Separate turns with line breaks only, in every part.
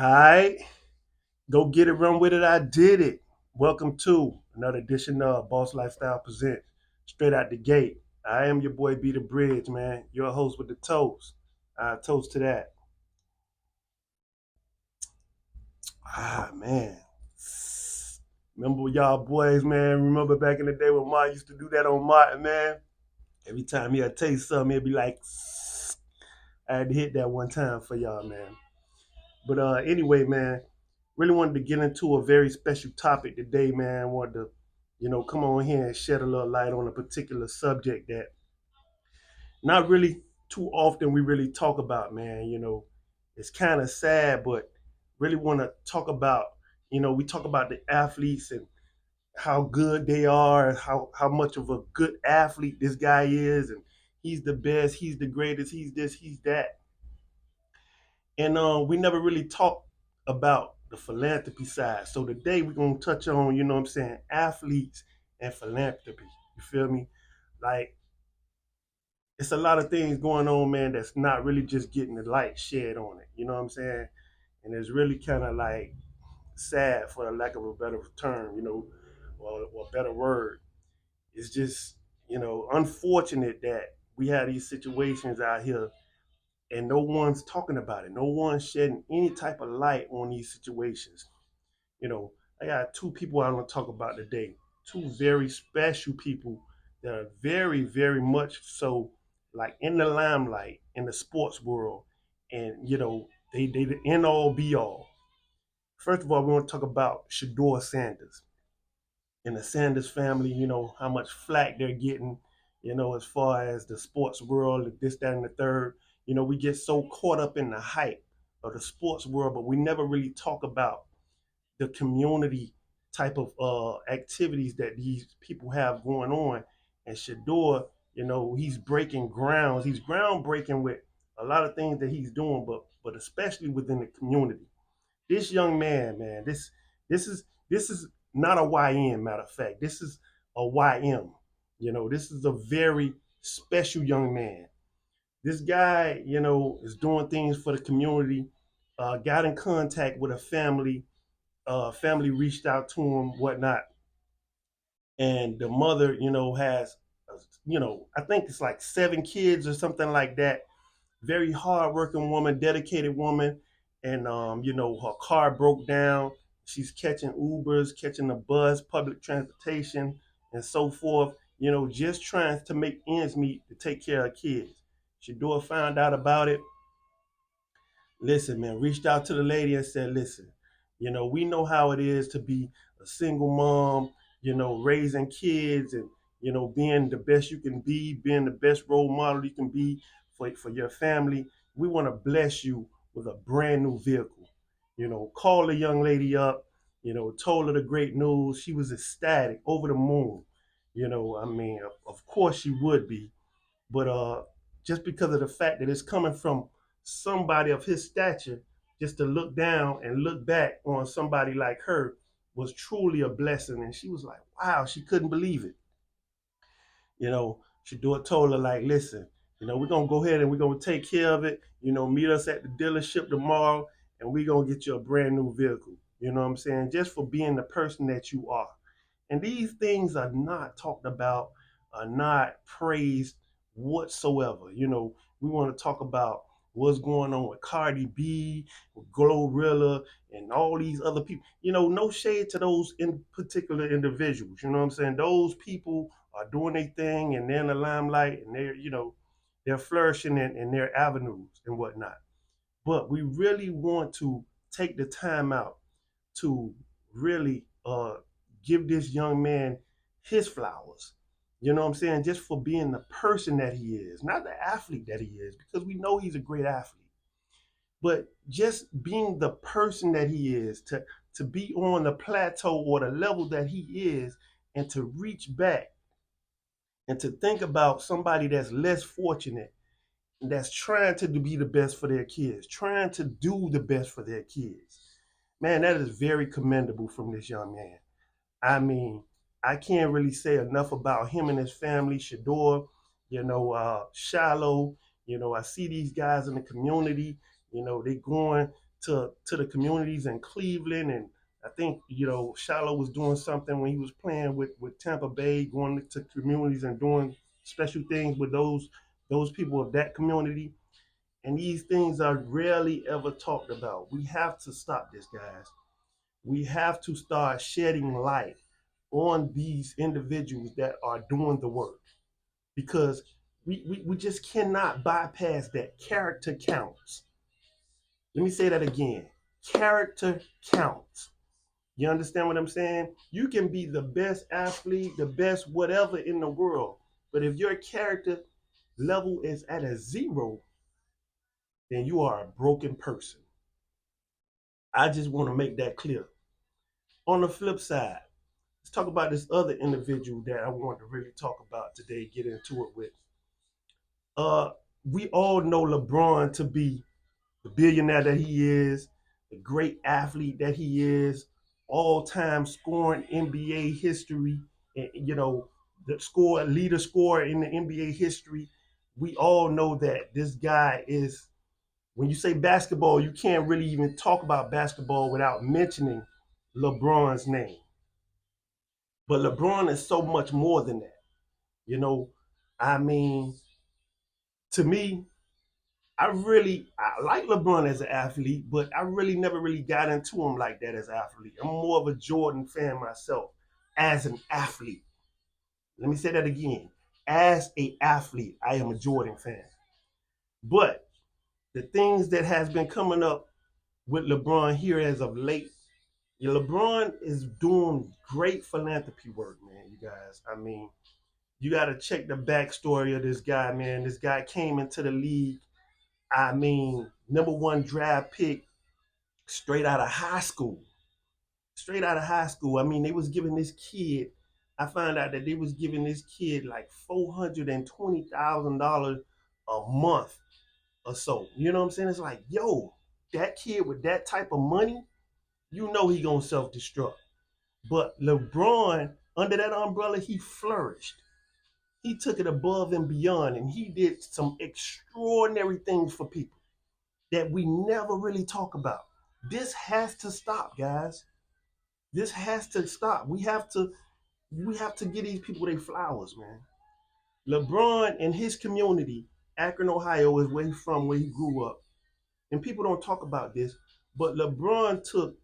All right, go get it, run with it. I did it. Welcome to another edition of Boss Lifestyle Presents. Straight out the gate. I am your boy B the Bridge, man. Your host with the toast. Toast to that. Man. Remember y'all boys, man. Remember back in the day when Ma used to do that on Martin, man. Every time he'd taste something, he'd be like, I had to hit that one time for y'all, man. But anyway, man, really wanted to get into a very special topic today, man. Wanted to, come on here and shed a little light on a particular subject that not really too often we really talk about, man. It's kind of sad, but really want to talk about, we talk about the athletes and how good they are, how much of a good athlete this guy is, and he's the best, he's the greatest, he's this, he's that. And we never really talked about the philanthropy side. So today we're gonna touch on, what I'm saying, athletes and philanthropy. You feel me? Like it's a lot of things going on, man, that's not really just getting the light shed on it. You know what I'm saying? And it's really kind of like sad, for the lack of a better term, or a better word. It's just, unfortunate that we have these situations out here and no one's talking about it. No one's shedding any type of light on these situations. You know, I got two people I want to talk about today. Two very special people that are very, very much so like in the limelight in the sports world, and they the end all be all. First of all, we want to talk about Shador Sanders and the Sanders family. You know how much flack they're getting. As far as the sports world, this, that, and the third. We get so caught up in the hype of the sports world, but we never really talk about the community type of activities that these people have going on. And Shador, he's breaking grounds. He's groundbreaking with a lot of things that he's doing, but especially within the community. This young man, this is not a YN. Matter of fact, this is a YM. This is a very special young man. This guy, is doing things for the community. Got in contact with a family. Family reached out to him, whatnot, and the mother, has, I think it's like 7 kids or something like that. Very hardworking woman, dedicated woman, and her car broke down. She's catching Ubers, catching the bus, public transportation, and so forth. Just trying to make ends meet to take care of kids. Shador found out about it. Listen, man, reached out to the lady and said, listen, we know how it is to be a single mom, raising kids and, being the best you can be, being the best role model you can be for your family. We want to bless you with a brand new vehicle. Call the young lady up, told her the great news. She was ecstatic, over the moon. I mean, of course she would be, but just because of the fact that it's coming from somebody of his stature, just to look down and look back on somebody like her was truly a blessing. And she was like, wow, she couldn't believe it. Shador told her, like, listen, we're gonna go ahead and we're gonna take care of it. Meet us at the dealership tomorrow and we're gonna get you a brand new vehicle. You know what I'm saying? Just for being the person that you are. And these things are not talked about, are not praised whatsoever. We want to talk about what's going on with Cardi B, with Glorilla, and all these other people. No shade to those in particular individuals. You know what I'm saying? Those people are doing their thing and they're in the limelight and they're flourishing in their avenues and whatnot. But we really want to take the time out to really give this young man his flowers. You know what I'm saying? Just for being the person that he is, not the athlete that he is, because we know he's a great athlete, but just being the person that he is, to be on the plateau or the level that he is, and to reach back and to think about somebody that's less fortunate, that's trying to be the best for their kids, trying to do the best for their kids. Man, that is very commendable from this young man. I mean, I can't really say enough about him and his family, Shador, Shiloh. I see these guys in the community, they going to the communities in Cleveland, and I think Shiloh was doing something when he was playing with Tampa Bay, going to communities and doing special things with those people of that community. And these things are rarely ever talked about. We have to stop this, guys. We have to start shedding light on these individuals that are doing the work, because we just cannot bypass that. Character counts. Let me say that again. Character counts. You understand what I'm saying? You can be the best athlete, the best whatever in the world, but if your character level is at a zero, then you are a broken person. I just want to make that clear. On the flip side, let's talk about this other individual that I want to really talk about today, get into it with. Uh, we all know LeBron to be the billionaire that he is, the great athlete that he is, all-time scoring NBA history, and the leader scorer in the NBA history. We all know that this guy is. When you say basketball, you can't really even talk about basketball without mentioning LeBron's name. But LeBron is so much more than that. You know, I mean, to me, I like LeBron as an athlete, but I really never really got into him like that as an athlete. I'm more of a Jordan fan myself as an athlete. Let me say that again. As a athlete, I am a Jordan fan. But the things that has been coming up with LeBron here as of late, LeBron is doing great philanthropy work, man. You guys, I mean, you got to check the backstory of this guy, man. This guy came into the league. I mean, number one draft pick straight out of high school. Straight out of high school. I mean, they was giving this kid. I found out that they was giving this kid like $420,000 a month or so. You know what I'm saying? It's like, yo, that kid with that type of money, you know he gonna self destruct. But LeBron, under that umbrella, he flourished. He took it above and beyond, and he did some extraordinary things for people that we never really talk about. This has to stop, guys. This has to stop. We have to give these people their flowers, man. LeBron and his community, Akron, Ohio, is where he's from, where he grew up. And people don't talk about this, but LeBron took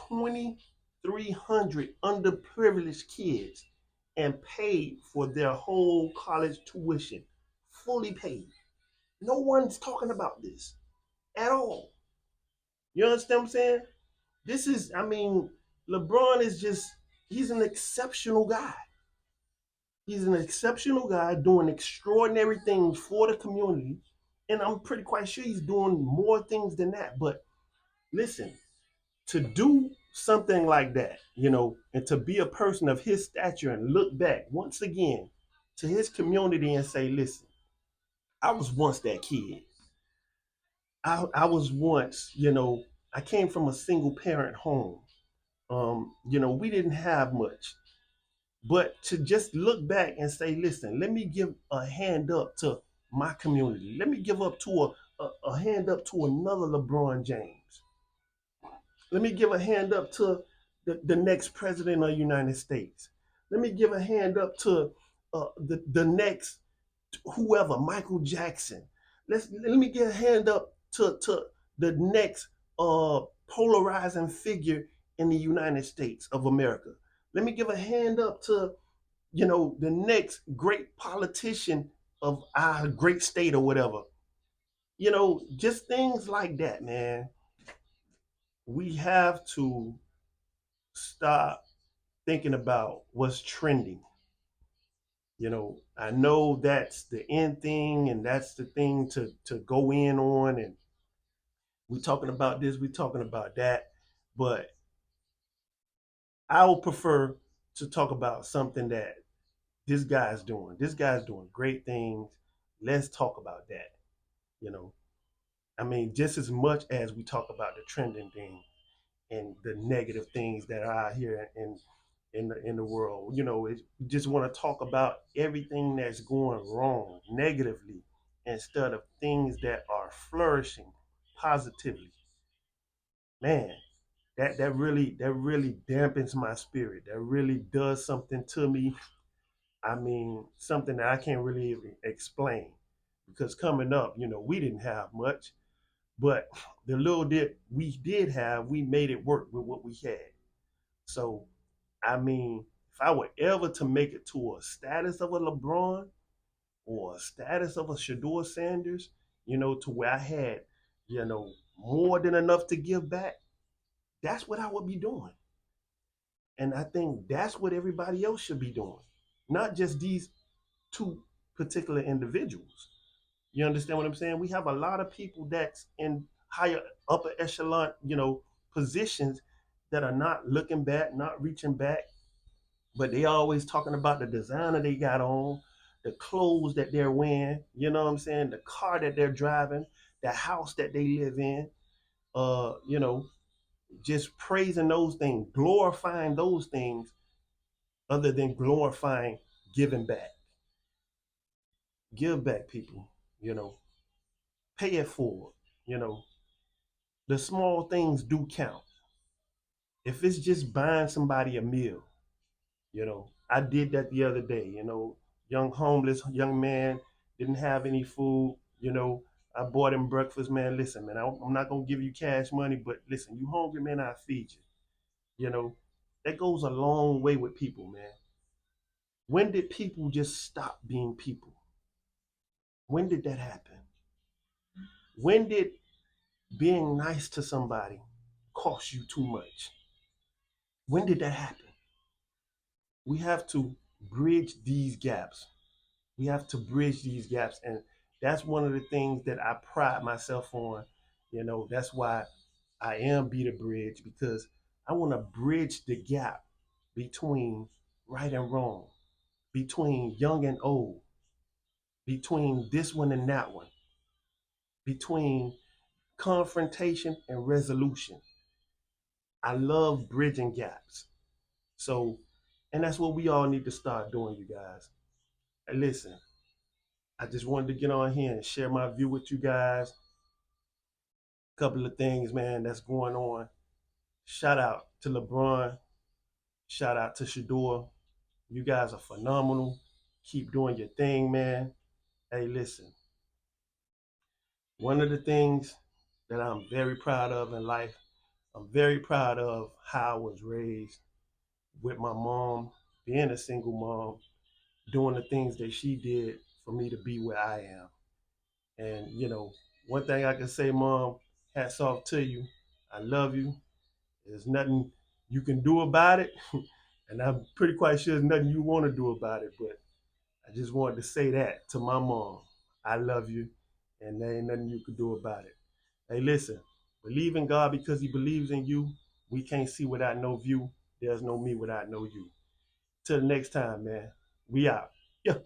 2,300 underprivileged kids and paid for their whole college tuition, fully paid. No one's talking about this at all. You understand what I'm saying? This is, I mean, LeBron is just, he's an exceptional guy. He's an exceptional guy doing extraordinary things for the community. And I'm pretty quite sure he's doing more things than that. But listen, to do something like that, and to be a person of his stature and look back once again to his community and say, listen, I was once that kid. I was once, I came from a single parent home. We didn't have much. But to just look back and say, listen, let me give a hand up to my community. Let me give up to a hand up to another LeBron James. Let me give a hand up to the next president of the United States. Let me give a hand up to the next whoever, Michael Jackson. Let me give a hand up to the next polarizing figure in the United States of America. Let me give a hand up to the next great politician of our great state or whatever. Just things like that, man. We have to stop thinking about what's trending. I know that's the end thing and that's the thing to go in on, and we talking about this, we talking about that, but I would prefer to talk about something that this guy's doing. This guy's doing great things. Let's talk about that. You know, I mean, just as much as we talk about the trending thing and the negative things that are out here in the world. We just want to talk about everything that's going wrong negatively instead of things that are flourishing positively. man, that really dampens my spirit. That really does something to me. I mean, something that I can't really even explain. Because coming up, we didn't have much, but the little that we did have, we made it work with what we had. So, I mean, if I were ever to make it to a status of a LeBron or a status of a Shador Sanders, to where I had, more than enough to give back, that's what I would be doing. And I think that's what everybody else should be doing, not just these two particular individuals. You understand what I'm saying? We have a lot of people that's in higher upper echelon, positions that are not looking back, not reaching back, but they always talking about the designer they got on, the clothes that they're wearing, you know what I'm saying, the car that they're driving, the house that they live in, uh, you know, just praising those things, glorifying those things other than glorifying giving back. Give back, people, you know, pay it forward, you know. The small things do count. If it's just buying somebody a meal, I did that the other day, young homeless young man didn't have any food, I bought him breakfast, man. Listen, man, I'm not gonna give you cash money, but listen, you hungry, man, I'll feed you. You know, that goes a long way with people, man. When did people just stop being people? When did that happen? When did being nice to somebody cost you too much? When did that happen? We have to bridge these gaps. We have to bridge these gaps. And that's one of the things that I pride myself on. That's why I am Be the Bridge, because I want to bridge the gap between right and wrong, between young and old, between this one and that one, between confrontation and resolution. I love bridging gaps. So, and that's what we all need to start doing, you guys. And listen, I just wanted to get on here and share my view with you guys. A couple of things, man, that's going on. Shout out to LeBron. Shout out to Shador. You guys are phenomenal. Keep doing your thing, man. Hey, listen, one of the things that I'm very proud of in life, I'm very proud of how I was raised with my mom, being a single mom, doing the things that she did for me to be where I am. And, one thing I can say, Mom, hats off to you. I love you. There's nothing you can do about it. And I'm pretty quite sure there's nothing you want to do about it. But I just wanted to say that to my mom. I love you. And there ain't nothing you can do about it. Hey, listen, believe in God because He believes in you. We can't see without no view. There's no me without no you. Till the next time, man. We out. Yeah.